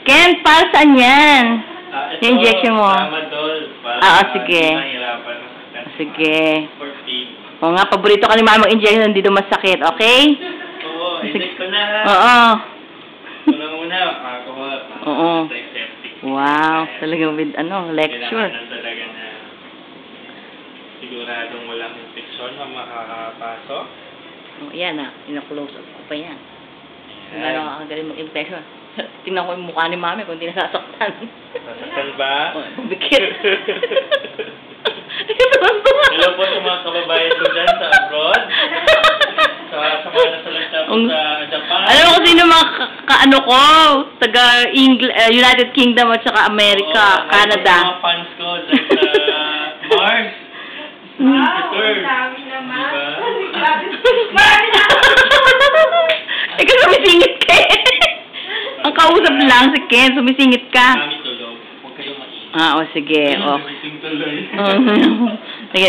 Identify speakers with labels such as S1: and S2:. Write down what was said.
S1: Ken, para saan yan?
S2: Ito,
S1: Yung injection mo.
S2: Tramadol. Para
S1: sige.
S2: hindi mahirapan masaktan.
S1: Sige.
S2: For pain.
S1: Oo nga, paborito ka ni Mama injection, hindi daw masakit, okay?
S2: Oo, inject ko na.
S1: Oo.
S2: Una, alcohol.
S1: Oo.
S2: Antiseptic.
S1: Wow, talagang with, lecture.
S2: Kailangan talaga na siguradong walang infeksyon na makakapasok.
S1: Oh, yan na, ina-close up ko pa yan. Kung gano'n kakagaling mong infection. Tingnan ko yung mukha ni Mami kung hindi nasasaktan.
S2: Nasaktan ba?
S1: Bikit.
S2: Hello po sa mga kababayan ko dyan sa abroad. Sa mga nasalanta po sa Japan.
S1: Alam mo kung sino mga kaano ko? Taga United Kingdom at saka America, Canada.
S2: Mga fans ko dyan sa Mars.
S3: Wow, ang dami naman.
S2: Diba?
S1: Ikaw sumisingit ka eh. Ang kausap lang si Ken, sumisingit ka.
S2: Kami tulog. Huwag kayong maingay.
S1: O sige.
S2: Gising tuloy.
S1: Sige,